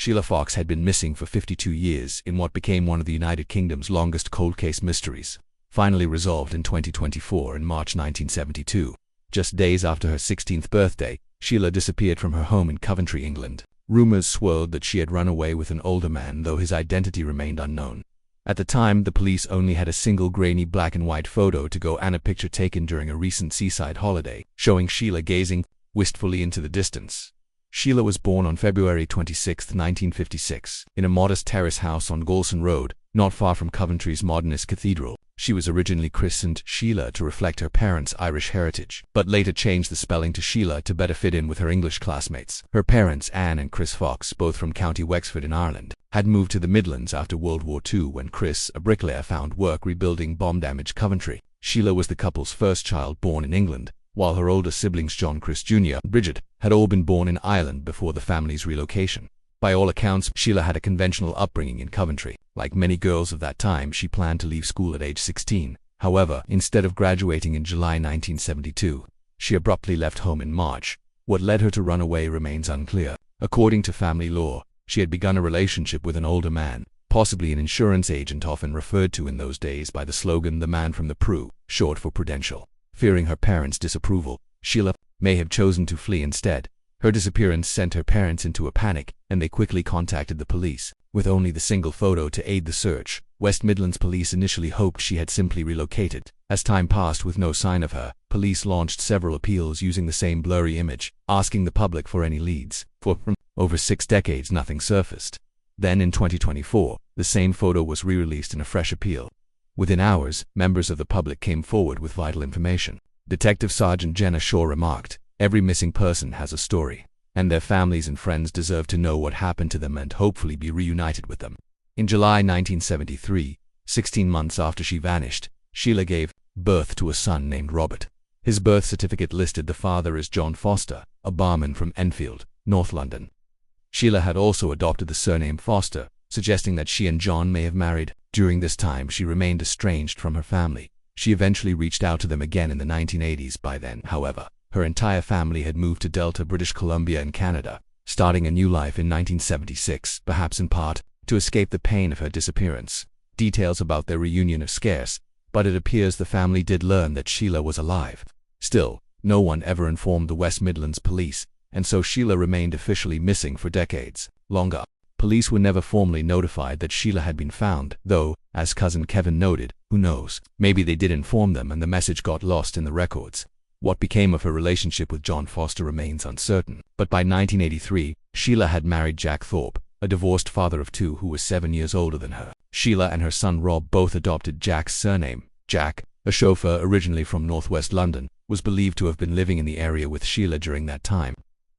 Sheila Fox had been missing for 52 years in what became one of the United Kingdom's longest cold case mysteries, finally resolved in 2024 in March 1972. Just days after her 16th birthday, Sheila disappeared from her home in Coventry, England. Rumors swirled that she had run away with an older man, though his identity remained unknown. At the time, the police only had a single grainy black and white photo to go and a picture taken during a recent seaside holiday, showing Sheila gazing wistfully into the distance. Sheila was born on February 26, 1956, in a modest terrace house on Galson Road, not far from Coventry's modernist cathedral. She was originally christened Sheila to reflect her parents' Irish heritage, but later changed the spelling to Sheila to better fit in with her English classmates. Her parents, Anne and Chris Fox, both from County Wexford in Ireland, had moved to the Midlands after World War II when Chris, a bricklayer, found work rebuilding bomb-damaged Coventry. Sheila was the couple's first child born in England, while her older siblings John, Chris Jr., and Bridget had all been born in Ireland before the family's relocation. By all accounts, Sheila had a conventional upbringing in Coventry. Like many girls of that time, she planned to leave school at age 16. However, instead of graduating in July 1972, she abruptly left home in March. What led her to run away remains unclear. According to family law, she had begun a relationship with an older man, possibly an insurance agent often referred to in those days by the slogan "the man from the Pru," short for Prudential. Fearing her parents' disapproval, Sheila may have chosen to flee instead. Her disappearance sent her parents into a panic, and they quickly contacted the police. With only the single photo to aid the search, West Midlands police initially hoped she had simply relocated. As time passed with no sign of her, police launched several appeals using the same blurry image, asking the public for any leads. For over 6 decades, nothing surfaced. Then in 2024, the same photo was re-released in a fresh appeal. Within hours, members of the public came forward with vital information. Detective Sergeant Jenna Shaw remarked, "Every missing person has a story, and their families and friends deserve to know what happened to them and hopefully be reunited with them." In July 1973, 16 months after she vanished, Sheila gave birth to a son named Robert. His birth certificate listed the father as John Foster, a barman from Enfield, North London. Sheila had also adopted the surname Foster, suggesting that she and John may have married. During this time, she remained estranged from her family. She eventually reached out to them again in the 1980s. By then, however, her entire family had moved to Delta, British Columbia in Canada, starting a new life in 1976, perhaps in part to escape the pain of her disappearance. Details about their reunion are scarce, but it appears the family did learn that Sheila was alive. Still, no one ever informed the West Midlands police, and so Sheila remained officially missing for decades longer. Police were never formally notified that Sheila had been found, though, as cousin Kevin noted, who knows, maybe they did inform them and the message got lost in the records. What became of her relationship with John Foster remains uncertain. But by 1983, Sheila had married Jack Thorpe, a divorced father of 2 who was 7 years older than her. Sheila and her son Rob both adopted Jack's surname. Jack, a chauffeur originally from northwest London, was believed to have been living in the area with Sheila during that time.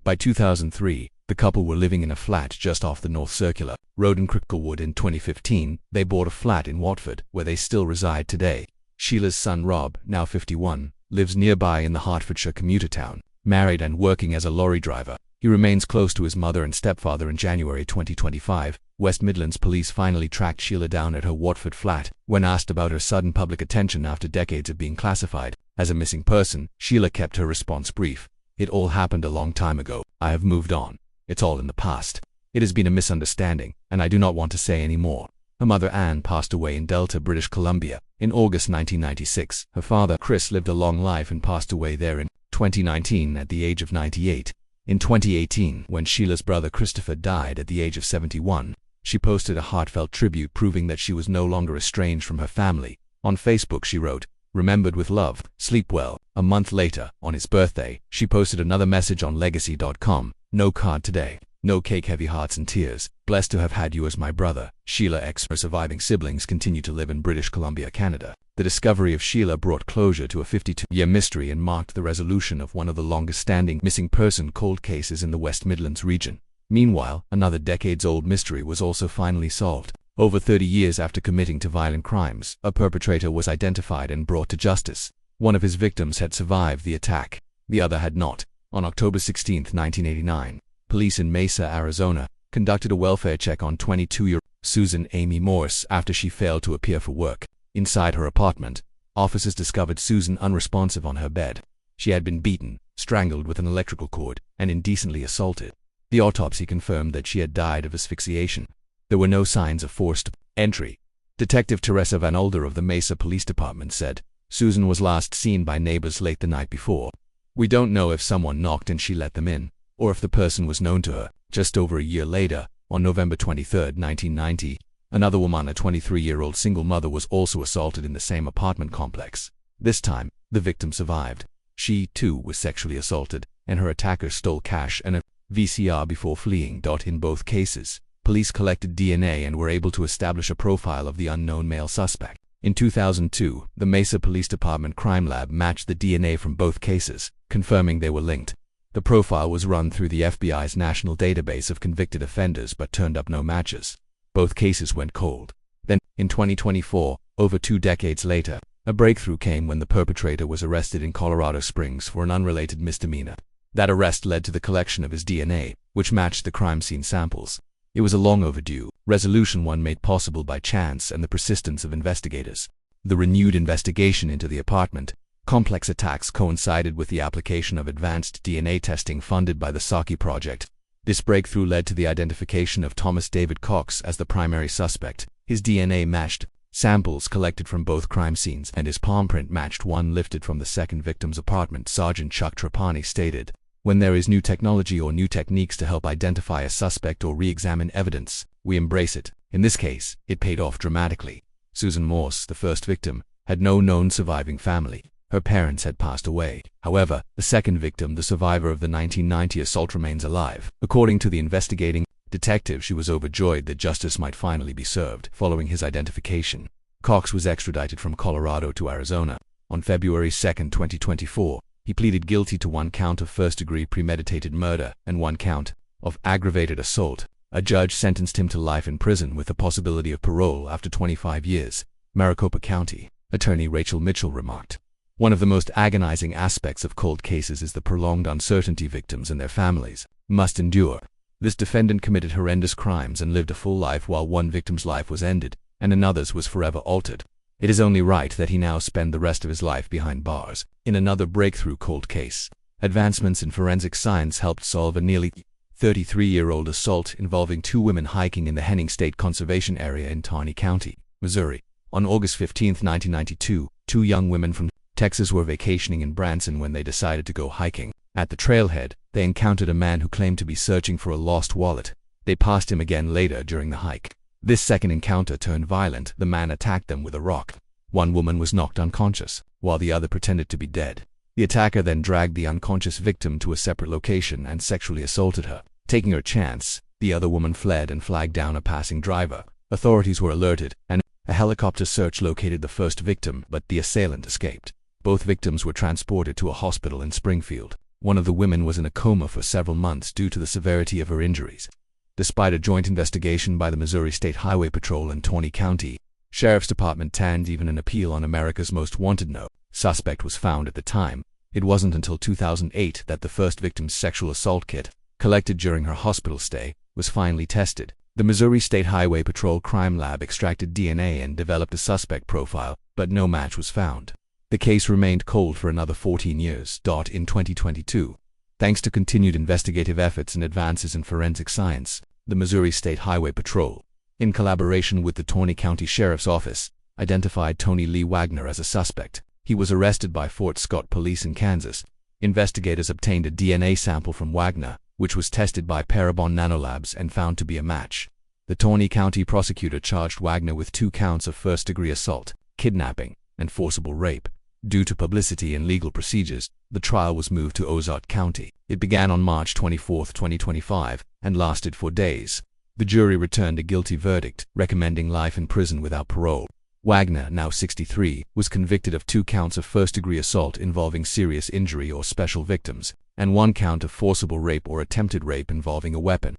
By 2003, the couple were living in a flat just off the North Circular Road in Cricklewood. In 2015, they bought a flat in Watford, where they still reside today. Sheila's son Rob, now 51, lives nearby in the Hertfordshire commuter town. Married and working as a lorry driver, he remains close to his mother and stepfather. In January 2025, West Midlands police finally tracked Sheila down at her Watford flat. When asked about her sudden public attention after decades of being classified as a missing person, Sheila kept her response brief. "It all happened a long time ago. I have moved on. It's all in the past. It has been a misunderstanding, and I do not want to say any more." Her mother Anne passed away in Delta, British Columbia, in August 1996. Her father, Chris, lived a long life and passed away there in 2019 at the age of 98. In 2018, when Sheila's brother Christopher died at the age of 71, she posted a heartfelt tribute proving that she was no longer estranged from her family. On Facebook she wrote, "Remembered with love, sleep well." A month later, on his birthday, she posted another message on legacy.com, "No card today. No cake, heavy hearts and tears. Blessed to have had you as my brother." Sheila X. Her surviving siblings continue to live in British Columbia, Canada. The discovery of Sheila brought closure to a 52-year mystery and marked the resolution of one of the longest-standing missing person cold cases in the West Midlands region. Meanwhile, another decades-old mystery was also finally solved. Over 30 years after committing to violent crimes, a perpetrator was identified and brought to justice. One of his victims had survived the attack. The other had not. On October 16, 1989, police in Mesa, Arizona, conducted a welfare check on 22-year-old Susan Amy Morse after she failed to appear for work. Inside her apartment, officers discovered Susan unresponsive on her bed. She had been beaten, strangled with an electrical cord, and indecently assaulted. The autopsy confirmed that she had died of asphyxiation. There were no signs of forced entry. Detective Teresa Van Older of the Mesa Police Department said, "Susan was last seen by neighbors late the night before. We don't know if someone knocked and she let them in, or if the person was known to her." Just over a year later, on November 23, 1990, another woman, a 23-year-old single mother, was also assaulted in the same apartment complex. This time, the victim survived. She, too, was sexually assaulted, and her attacker stole cash and a VCR before fleeing. In both cases, police collected DNA and were able to establish a profile of the unknown male suspect. In 2002, the Mesa Police Department Crime Lab matched the DNA from both cases, confirming they were linked. The profile was run through the FBI's national database of convicted offenders but turned up no matches. Both cases went cold. Then, in 2024, over 2 decades later, a breakthrough came when the perpetrator was arrested in Colorado Springs for an unrelated misdemeanor. That arrest led to the collection of his DNA, which matched the crime scene samples. It was a long overdue resolution, one made possible by chance and the persistence of investigators. The renewed investigation into the apartment complex attacks coincided with the application of advanced DNA testing funded by the Saki Project. This breakthrough led to the identification of Thomas David Cox as the primary suspect. His DNA matched samples collected from both crime scenes, and his palm print matched one lifted from the second victim's apartment. Sergeant Chuck Trapani stated, "When there is new technology or new techniques to help identify a suspect or re-examine evidence, we embrace it. In this case, it paid off dramatically." Susan Morse, the first victim, had no known surviving family. Her parents had passed away. However, the second victim, the survivor of the 1990 assault, remains alive. According to the investigating detective, she was overjoyed that justice might finally be served. Following his identification, Cox was extradited from Colorado to Arizona. On February 2, 2024, he pleaded guilty to 1 count of first-degree premeditated murder and 1 count of aggravated assault. A judge sentenced him to life in prison with the possibility of parole after 25 years. Maricopa County Attorney Rachel Mitchell remarked, "One of the most agonizing aspects of cold cases is the prolonged uncertainty victims and their families must endure. This defendant committed horrendous crimes and lived a full life, while one victim's life was ended and another's was forever altered. It is only right that he now spend the rest of his life behind bars." In another breakthrough cold case, advancements in forensic science helped solve a nearly 33-year-old assault involving 2 women hiking in the Henning State Conservation Area in Tawney County, Missouri. On August 15, 1992, 2 young women from Texas were vacationing in Branson when they decided to go hiking. At the trailhead, they encountered a man who claimed to be searching for a lost wallet. They passed him again later during the hike. This second encounter turned violent. The man attacked them with a rock. One woman was knocked unconscious, while the other pretended to be dead. The attacker then dragged the unconscious victim to a separate location and sexually assaulted her. Taking her chance, the other woman fled and flagged down a passing driver. Authorities were alerted, and a helicopter search located the first victim, but the assailant escaped. Both victims were transported to a hospital in Springfield. One of the women was in a coma for several months due to the severity of her injuries. Despite a joint investigation by the Missouri State Highway Patrol and Tawney County Sheriff's Department and even an appeal on America's Most Wanted, no suspect was found at the time. It wasn't until 2008 that the first victim's sexual assault kit, collected during her hospital stay, was finally tested. The Missouri State Highway Patrol Crime Lab extracted DNA and developed a suspect profile, but no match was found. The case remained cold for another 14 years. In 2022, thanks to continued investigative efforts and advances in forensic science, the Missouri State Highway Patrol, in collaboration with the Tawney County Sheriff's Office, identified Tony Lee Wagner as a suspect. He was arrested by Fort Scott Police in Kansas. Investigators obtained a DNA sample from Wagner, which was tested by Parabon Nanolabs and found to be a match. The Tawney County prosecutor charged Wagner with 2 counts of first-degree assault, kidnapping, and forcible rape. Due to publicity and legal procedures, the trial was moved to Ozark County. It began on March 24, 2025, and lasted 4 days. The jury returned a guilty verdict, recommending life in prison without parole. Wagner, now 63, was convicted of 2 counts of first-degree assault involving serious injury or special victims, and 1 count of forcible rape or attempted rape involving a weapon.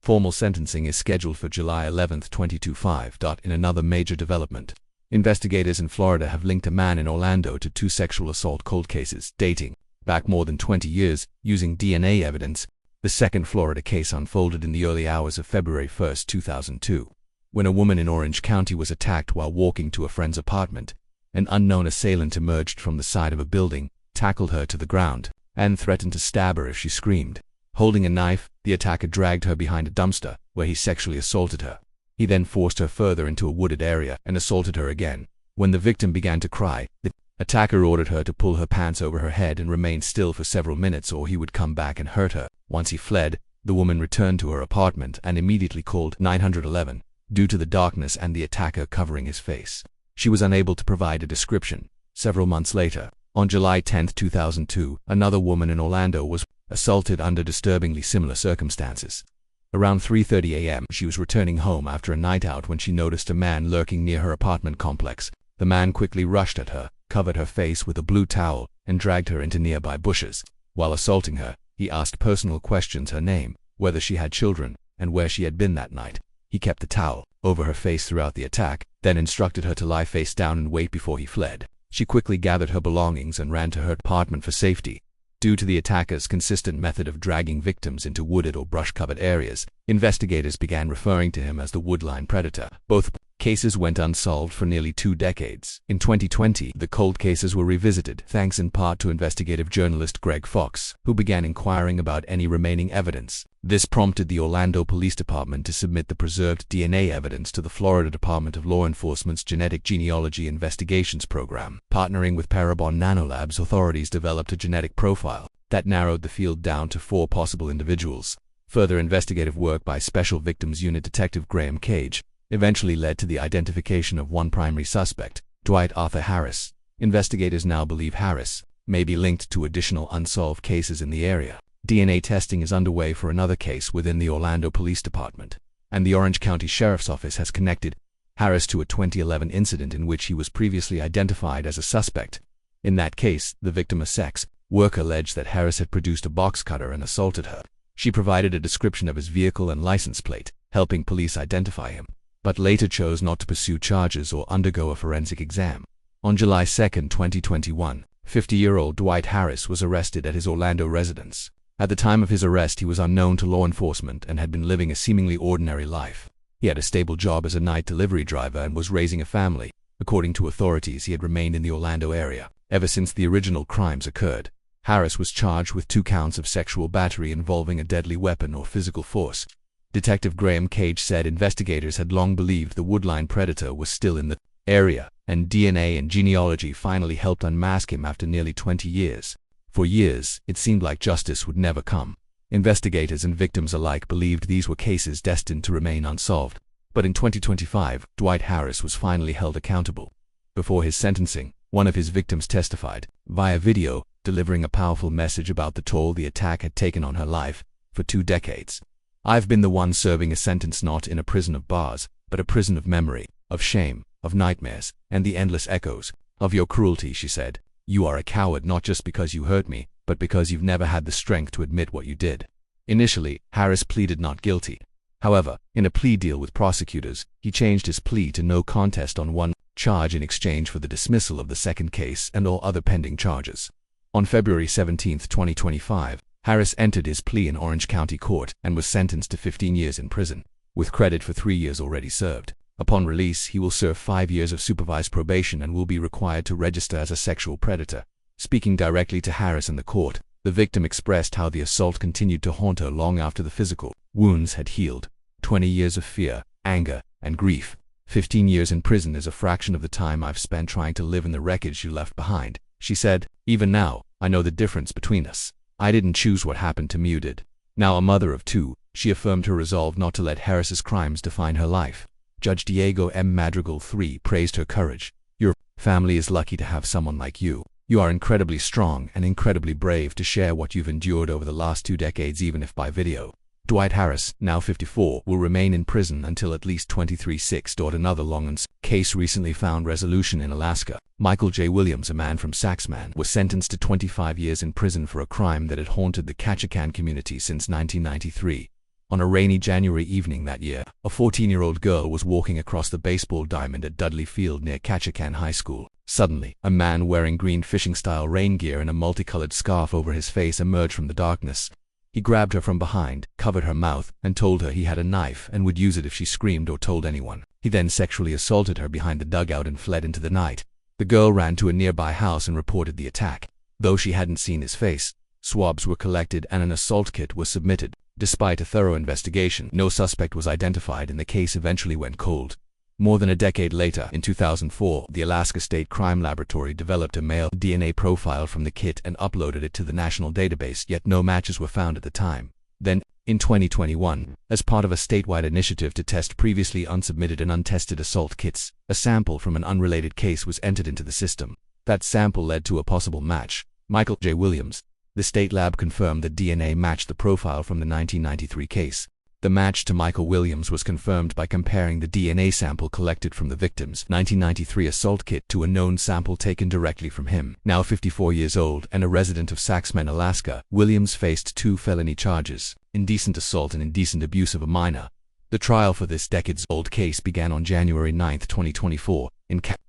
Formal sentencing is scheduled for July 11, 2025. In another major development, investigators in Florida have linked a man in Orlando to 2 sexual assault cold cases dating back more than 20 years using DNA evidence. The second Florida case unfolded in the early hours of February 1, 2002, when a woman in Orange County was attacked while walking to a friend's apartment. An unknown assailant emerged from the side of a building, tackled her to the ground, and threatened to stab her if she screamed. Holding a knife, the attacker dragged her behind a dumpster, where he sexually assaulted her. He then forced her further into a wooded area and assaulted her again. When the victim began to cry, the attacker ordered her to pull her pants over her head and remain still for several minutes or he would come back and hurt her. Once he fled, the woman returned to her apartment and immediately called 911, due to the darkness and the attacker covering his face. She was unable to provide a description. Several months later, on July 10, 2002, another woman in Orlando was assaulted under disturbingly similar circumstances. Around 3:30 a.m., she was returning home after a night out when she noticed a man lurking near her apartment complex. The man quickly rushed at her, covered her face with a blue towel, and dragged her into nearby bushes. While assaulting her, he asked personal questions: her name, whether she had children, and where she had been that night. He kept the towel over her face throughout the attack, then instructed her to lie face down and wait before he fled. She quickly gathered her belongings and ran to her apartment for safety. Due to the attacker's consistent method of dragging victims into wooded or brush-covered areas, investigators began referring to him as the woodline predator. Both cases went unsolved for nearly 2 decades. In 2020, the cold cases were revisited, thanks in part to investigative journalist Greg Fox, who began inquiring about any remaining evidence. This prompted the Orlando Police Department to submit the preserved DNA evidence to the Florida Department of Law Enforcement's Genetic Genealogy Investigations Program. Partnering with Parabon Nanolabs, authorities developed a genetic profile that narrowed the field down to 4 possible individuals. Further investigative work by Special Victims Unit Detective Graham Cage eventually led to the identification of one primary suspect, Dwight Arthur Harris. Investigators now believe Harris may be linked to additional unsolved cases in the area. DNA testing is underway for another case within the Orlando Police Department, and the Orange County Sheriff's Office has connected Harris to a 2011 incident in which he was previously identified as a suspect. In that case, the victim, a sex worker, alleged that Harris had produced a box cutter and assaulted her. She provided a description of his vehicle and license plate, helping police identify him, but later chose not to pursue charges or undergo a forensic exam. On July 2, 2021, 50-year-old Dwight Harris was arrested at his Orlando residence. At the time of his arrest, he was unknown to law enforcement and had been living a seemingly ordinary life. He had a stable job as a night delivery driver and was raising a family. According to authorities, he had remained in the Orlando area ever since the original crimes occurred. Harris was charged with 2 counts of sexual battery involving a deadly weapon or physical force. Detective Graham Cage said investigators had long believed the woodline predator was still in the area, and DNA and genealogy finally helped unmask him after nearly 20 years. For years, it seemed like justice would never come. Investigators and victims alike believed these were cases destined to remain unsolved. But in 2025, Dwight Harris was finally held accountable. Before his sentencing, one of his victims testified, via video, delivering a powerful message about the toll the attack had taken on her life for 2 decades. "I've been the one serving a sentence not in a prison of bars, but a prison of memory, of shame, of nightmares, and the endless echoes of your cruelty," she said. "You are a coward not just because you hurt me, but because you've never had the strength to admit what you did." Initially, Harris pleaded not guilty. However, in a plea deal with prosecutors, he changed his plea to no contest on one charge in exchange for the dismissal of the second case and all other pending charges. On February 17, 2025, Harris entered his plea in Orange County Court and was sentenced to 15 years in prison, with credit for 3 years already served. Upon release, he will serve 5 years of supervised probation and will be required to register as a sexual predator. Speaking directly to Harris in the court, the victim expressed how the assault continued to haunt her long after the physical wounds had healed. 20 years of fear, anger, and grief. 15 years in prison is a fraction of the time I've spent trying to live in the wreckage you left behind, she said. "Even now, I know the difference between us. I didn't choose what happened to me, you did." Now a mother of 2, she affirmed her resolve not to let Harris's crimes define her life. Judge Diego M. Madrigal III praised her courage. "Your family is lucky to have someone like you. You are incredibly strong and incredibly brave to share what you've endured over the last 2 decades, even if by video." Dwight Harris, now 54, will remain in prison until at least 23/6. Another long case recently found resolution in Alaska. Michael J. Williams, a man from Saxman, was sentenced to 25 years in prison for a crime that had haunted the Ketchikan community since 1993. On a rainy January evening that year, a 14-year-old girl was walking across the baseball diamond at Dudley Field near Ketchikan High School. Suddenly, a man wearing green fishing-style rain gear and a multicolored scarf over his face emerged from the darkness. He grabbed her from behind, covered her mouth, and told her he had a knife and would use it if she screamed or told anyone. He then sexually assaulted her behind the dugout and fled into the night. The girl ran to a nearby house and reported the attack. Though she hadn't seen his face, Swabs were collected and an assault kit was submitted. Despite a thorough investigation, no suspect was identified and the case eventually went cold. More than a decade later, in 2004, the Alaska State Crime Laboratory developed a male DNA profile from the kit and uploaded it to the national database, yet no matches were found at the time. Then, in 2021, as part of a statewide initiative to test previously unsubmitted and untested assault kits, a sample from an unrelated case was entered into the system. That sample led to a possible match: Michael J. Williams. The state lab confirmed that DNA matched the profile from the 1993 case. The match to Michael Williams was confirmed by comparing the DNA sample collected from the victim's 1993 assault kit to a known sample taken directly from him. Now 54 years old and a resident of Saxman, Alaska, Williams faced 2 felony charges: indecent assault and indecent abuse of a minor. The trial for this decades-old case began on January 9, 2024.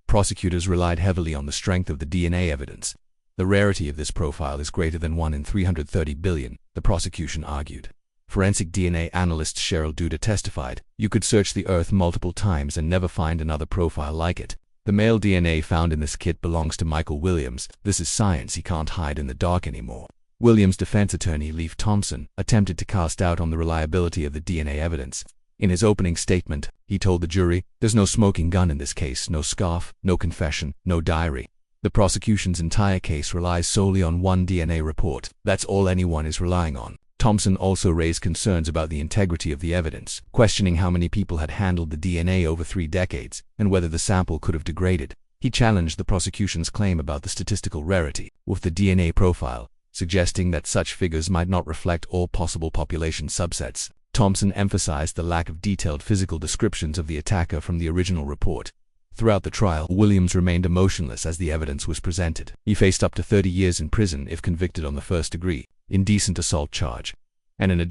Prosecutors relied heavily on the strength of the DNA evidence. The rarity of this profile is greater than 1 in 330 billion, the prosecution argued. Forensic DNA analyst Cheryl Duda testified, "You could search the earth multiple times and never find another profile like it. The male DNA found in this kit belongs to Michael Williams. This is science he can't hide in the dark anymore." Williams' defense attorney Lee Thompson attempted to cast doubt on the reliability of the DNA evidence. In his opening statement, he told the jury, "There's no smoking gun in this case, no scarf, no confession, no diary. The prosecution's entire case relies solely on one DNA report. That's all anyone is relying on." Thompson also raised concerns about the integrity of the evidence, questioning how many people had handled the DNA over 3 decades, and whether the sample could have degraded. He challenged the prosecution's claim about the statistical rarity with the DNA profile, suggesting that such figures might not reflect all possible population subsets. Thompson emphasized the lack of detailed physical descriptions of the attacker from the original report. Throughout the trial, Williams remained emotionless as the evidence was presented. He faced up to 30 years in prison if convicted on the first-degree indecent assault charge. And in addition,